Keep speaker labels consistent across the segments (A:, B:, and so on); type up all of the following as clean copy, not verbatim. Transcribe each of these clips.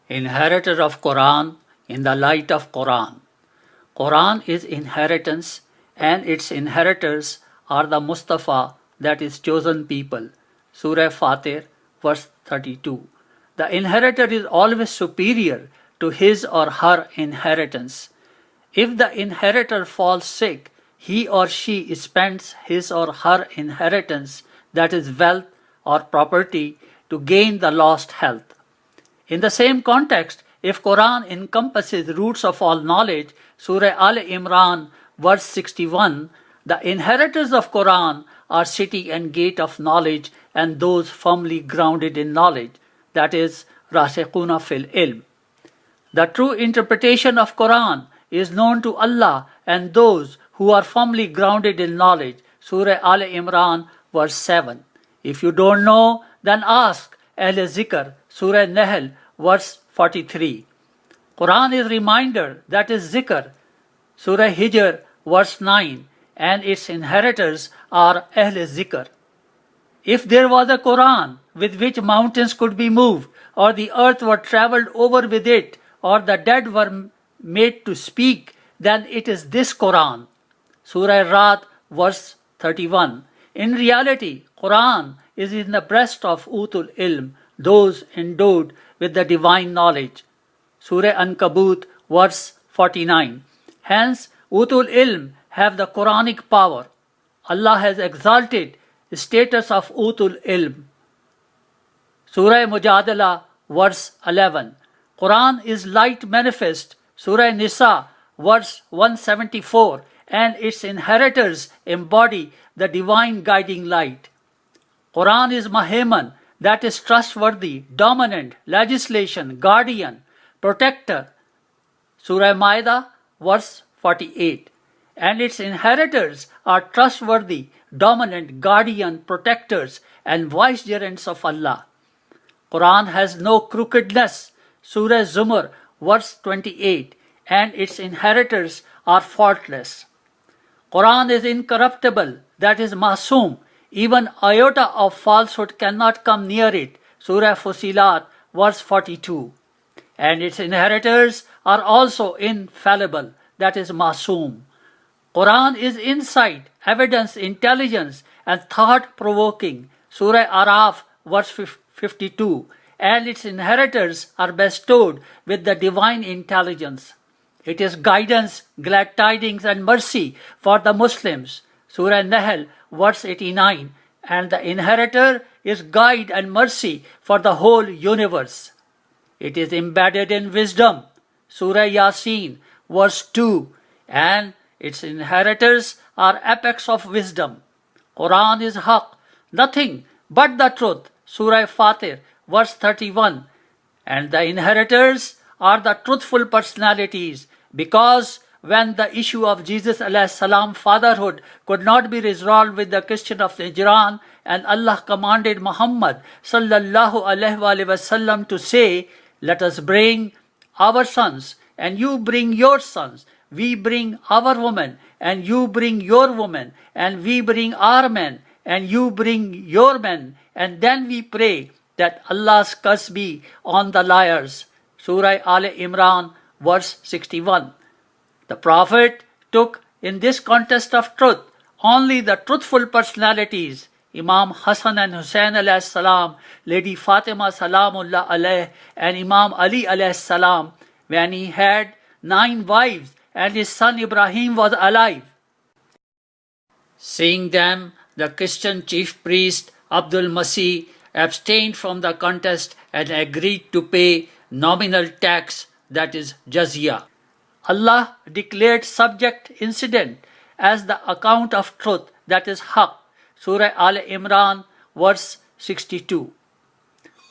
A: Inheritor of Quran in the light of Quran. Quran is inheritance and its inheritors are the Mustafa, that is chosen people. Surah Fatir, verse 32. The inheritor is always superior to his or her inheritance. If the inheritor falls sick, he or she spends his or her inheritance, that is wealth or property, to gain the lost health. In the same context, if Quran encompasses roots of all knowledge, Surah Al-Imran, verse 61, the inheritors of Quran are city and gate of knowledge and those firmly grounded in knowledge, that is, Rasikhuna fil ilm. The true interpretation of Quran is known to Allah and those who are firmly grounded in knowledge, Surah Al-Imran, verse 7. If you don't know, then ask Ahl-Zikr, Surah Nahl, verse 43. Quran is reminder, that is zikr, Surah Hijr, verse 9, and its inheritors are Ahl-Zikr. If there was a Quran with which mountains could be moved, or the earth were travelled over with it, or the dead were made to speak, then it is this Quran. Surah Ra'd, verse 31. In reality, Quran is in the breast of Utul Ilm, those endowed with the divine knowledge. Surah Ankabut, verse 49. Hence, Utul Ilm have the Quranic power. Allah has exalted the status of Utul Ilm. Surah Mujadala, verse 11. Quran is light manifest. Surah Nisa, verse 174, and its inheritors embody the divine guiding light. Quran is Maheman, that is trustworthy, dominant, legislation, guardian, protector. Surah Maida, verse 48. And its inheritors are trustworthy, dominant, guardian, protectors, and vicegerents of Allah. Quran has no crookedness. Surah Zumar, verse 28. And its inheritors are faultless. Quran is incorruptible, that is Masoom. Even iota of falsehood cannot come near it. Surah Fusilat, verse 42. And its inheritors are also infallible, that is Masoom. Quran is insight, evidence, intelligence, and thought-provoking. Surah Araf, verse 52. And its inheritors are bestowed with the divine intelligence. It is guidance, glad tidings, and mercy for the Muslims. Surah Nahl, verse 89. And the inheritor is guide and mercy for the whole universe. It is embedded in wisdom. Surah Yasin, verse 2. And its inheritors are apex of wisdom. Quran is haq, nothing but the truth. Surah Fatir, verse 31. And the inheritors are the truthful personalities, because when the issue of Jesus alayhi salam fatherhood could not be resolved with the Christian of Najran, and Allah commanded Muhammad sallallahu alaihi wasallam to say, let us bring our sons, and you bring your sons. We bring our women, and you bring your women, and we bring our men, and you bring your men, and then we pray that Allah's curse be on the liars. Surah Al-Imran, verse 61. The Prophet took in this contest of truth only the truthful personalities, Imam Hassan and Hussain alayhi salam, Lady Fatima salamullah alayh, and Imam Ali alayhi salam, when he had 9 wives and his son Ibrahim was alive. Seeing them, the Christian chief priest Abdul Masih abstained from the contest and agreed to pay nominal tax, that is jizya. Allah declared subject incident as the account of truth, that is haq. Surah Al-Imran, verse 62.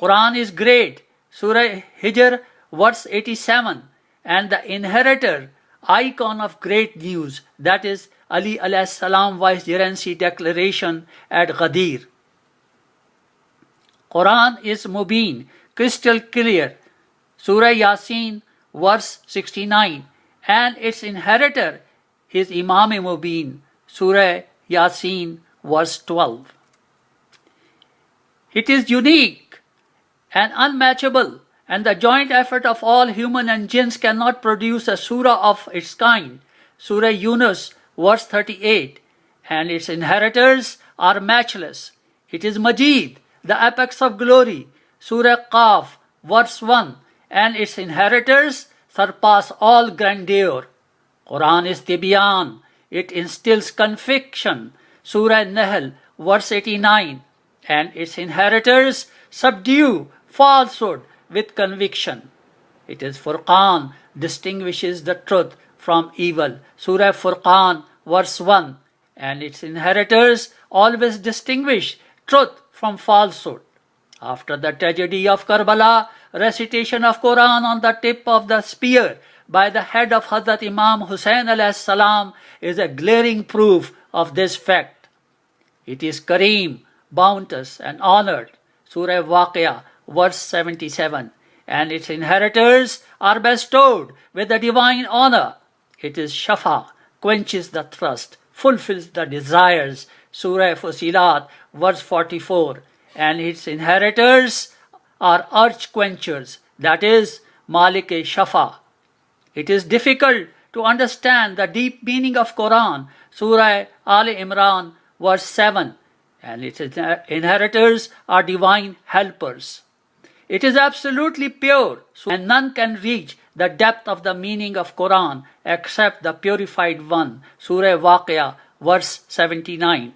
A: Quran is great. Surah Hijr, verse 87. And the inheritor, icon of great news, that is Ali alayhi salam vicegerency declaration at Ghadir. Quran is Mubin, crystal clear. Surah Yasin, verse 69. And its inheritor is Imam Mubin, Surah Yasin, verse 12. It is unique and unmatchable and the joint effort of all human and jinns cannot produce a surah of its kind. Surah Yunus, verse 38, and its inheritors are matchless. It is Majid, the apex of glory. Surah Qaf, verse 1, and its inheritors surpass all grandeur. Quran is Tibyan, it instills conviction. Surah Nahl, verse 89, and its inheritors subdue falsehood with conviction. It is Furqan, distinguishes the truth from evil. Surah Furqan, verse 1, and its inheritors always distinguish truth from falsehood. After the tragedy of Karbala, recitation of Quran on the tip of the spear by the head of Hazrat Imam Hussain alayhi salam is a glaring proof of this fact. It is Kareem, bounteous and honored. Surah Waqia, verse 77, and its inheritors are bestowed with the divine honor. It is Shafa, quenches the thirst, fulfills the desires. Surah Fusilat, verse 44, and its inheritors are arch-quenchers, that is, Malik-e-Shafa. It is difficult to understand the deep meaning of Quran, Surah Ali Imran, verse 7, and its inheritors are divine helpers. It is absolutely pure, and none can reach the depth of the meaning of Quran except the purified one, Surah Waqia, verse 79.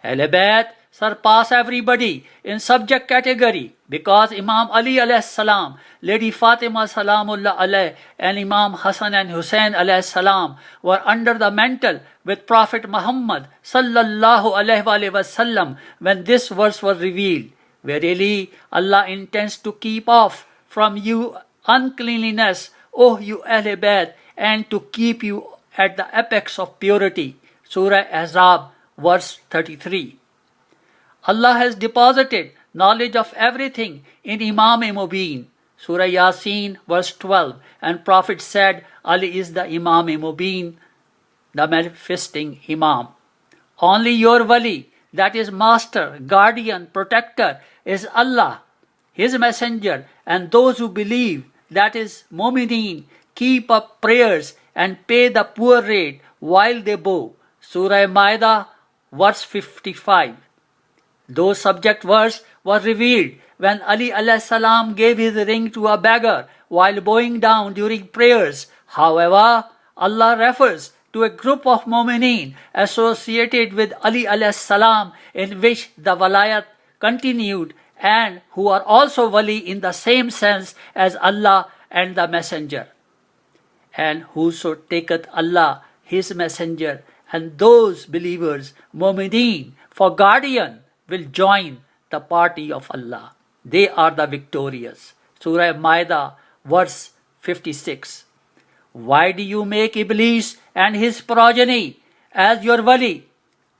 A: Ahl-e-Bayt surpass everybody in subject category because Imam Ali alayhi salam, Lady Fatima salamullah alayh, and Imam Hassan and Hussain alayhi salam were under the mantle with Prophet Muhammad sallallahu alayhi wasallam when this verse was revealed. Verily, Allah intends to keep off from you uncleanliness, O you Ahl-e-Bayt, and to keep you at the apex of purity. Surah Ahzab, verse 33. Allah has deposited knowledge of everything in Imam-e-Mubin. Surah Yasin, verse 12, and Prophet said, Ali is the Imam-e-Mubin, the manifesting Imam. Only your wali, that is master, guardian, protector, is Allah, His messenger, and those who believe, that is Mu'mineen, keep up prayers and pay the poor rate while they bow. Surah Ma'idah, verse 55. Those subject verse was revealed when Ali alayhi salam gave his ring to a beggar while bowing down during prayers. However, Allah refers to a group of mu'mineen associated with Ali alayhi salam in which the walayat continued and who are also wali in the same sense as Allah and the messenger. And whoso taketh Allah, his messenger, and those believers, mu'mineen, for guardian, will join the party of Allah. They are the victorious. Surah Ma'idah, verse 56. Why do you make Iblis and his progeny as your wali?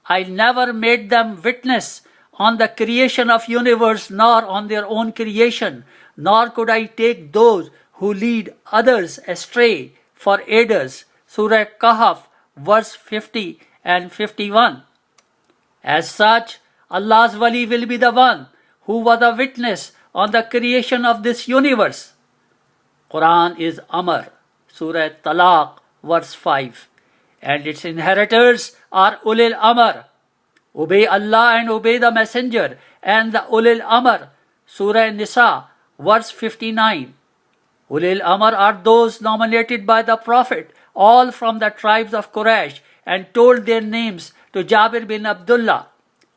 A: I never made them witness on the creation of universe nor on their own creation, nor could I take those who lead others astray for aiders. Surah Kahf, verse 50 and 51. As such, Allah's wali will be the one who was a witness on the creation of this universe. Quran is Amr, Surah Talaq, verse 5, and its inheritors are Ulil Amr. Obey Allah and obey the messenger and the Ulil Amr. Surah Nisa, verse 59. Ulil Amr are those nominated by the Prophet, all from the tribes of Quraysh, and told their names to Jabir bin Abdullah.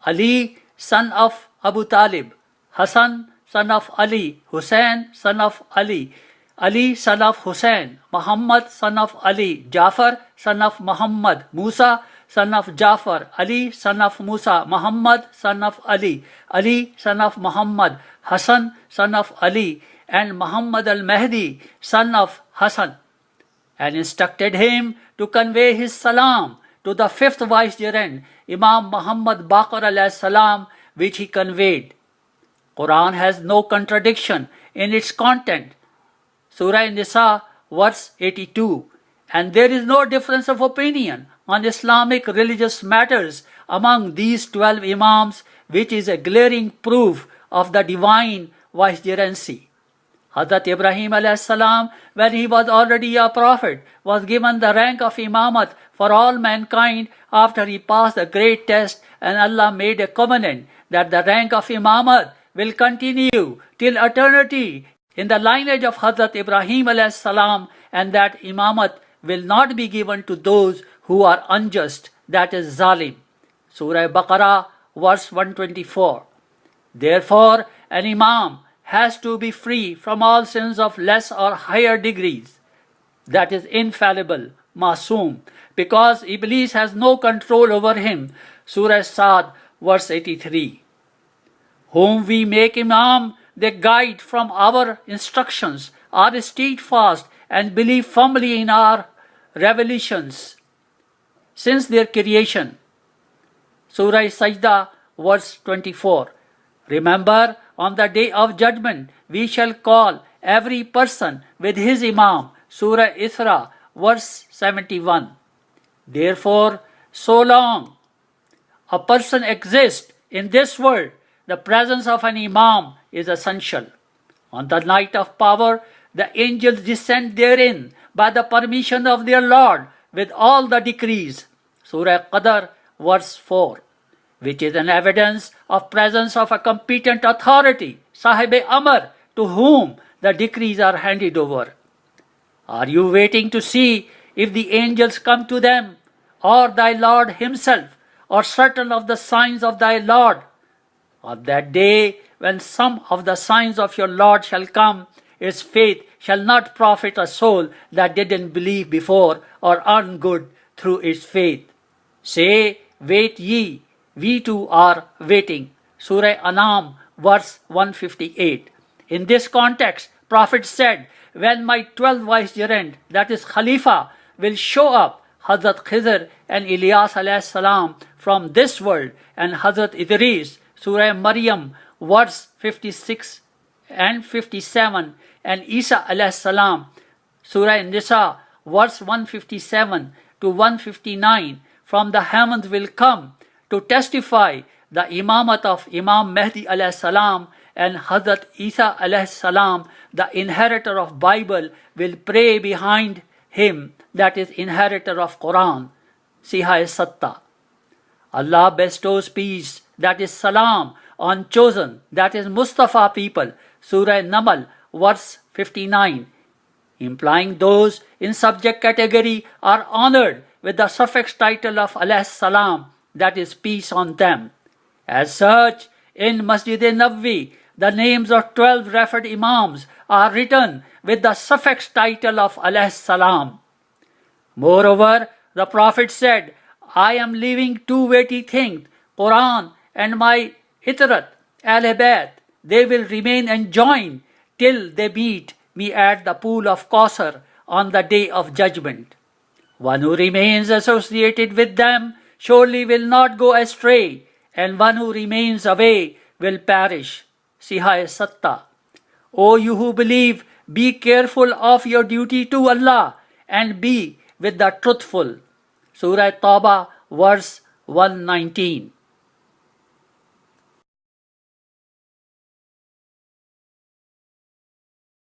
A: Ali, son of Abu Talib, Hassan, son of Ali, Hussain, son of Ali, Ali, son of Hussain, Muhammad, son of Ali, Jafar, son of Muhammad, Musa, son of Jafar, Ali, son of Musa, Muhammad, son of Ali, Ali, son of Muhammad, Hassan, son of Ali, and Muhammad al-Mahdi, son of Hassan, and instructed him to convey his salam to the fifth vicegerent, Imam Muhammad Baqir alayhi salam, which he conveyed. Quran has no contradiction in its content. Surah Nisa, verse 82. And there is no difference of opinion on Islamic religious matters among these 12 Imams, which is a glaring proof of the divine vicegerency. Hazrat Ibrahim alayhi salam, when he was already a prophet, was given the rank of imamat for all mankind after he passed the great test, and Allah made a covenant that the rank of imamat will continue till eternity in the lineage of Hazrat Ibrahim alayhi salam, and that imamat will not be given to those who are unjust, that is zalim. Surah Baqarah, verse 124. Therefore, an imam has to be free from all sins of less or higher degrees, that is infallible, masoom, because Iblis has no control over him. Surah Sad, verse 83. Whom we make imam, they guide from our instructions, are steadfast and believe firmly in our revelations since their creation. Surah Sajda, verse 24. Remember, on the day of judgment, we shall call every person with his imam. Surah Isra, verse 71. Therefore, so long a person exists in this world, the presence of an imam is essential. On the night of power, the angels descend therein by the permission of their Lord with all the decrees. Surah Qadr, verse 4. Which is an evidence of presence of a competent authority, Sahib-e-Amr, to whom the decrees are handed over. Are you waiting to see if the angels come to them, or thy Lord himself, or certain of the signs of thy Lord? On that day, when some of the signs of your Lord shall come, its faith shall not profit a soul that didn't believe before or earn good through its faith. Say, wait ye, we too are waiting. Surah Anam, verse 158. In this context, Prophet said, when my 12 vicegerent, that is Khalifa, will show up, Hazrat Khizr and Ilyas alayhi salam from this world, and Hazrat Idris, Surah Maryam, verse 56 and 57, and Isa alayhi salam, Surah Nisa, verse 157 to 159, from the heavens will come to testify the imamat of Imam Mahdi alayhi salam, and Hazrat Isa alayhi salam, the inheritor of Bible, will pray behind him, that is inheritor of Quran, Siha-e-Satta. Allah bestows peace, that is salam, on chosen, that is Mustafa people, Surah Namal, verse 59, implying those in subject category are honored with the suffix title of alayhi salam, that is peace on them. As such, in Masjid-e-Nabwi, the names of 12 referred imams are written with the suffix title of alayhi salam. Moreover, the Prophet said, I am leaving two weighty things, Quran and my Itrat, Al-Bayt. They will remain enjoined till they meet me at the pool of Kausar on the day of judgment. One who remains associated with them surely will not go astray, and one who remains away will perish. Siha-e-Satta. O you who believe, be careful of your duty to Allah and be with the truthful. Surah Tawbah, verse 119.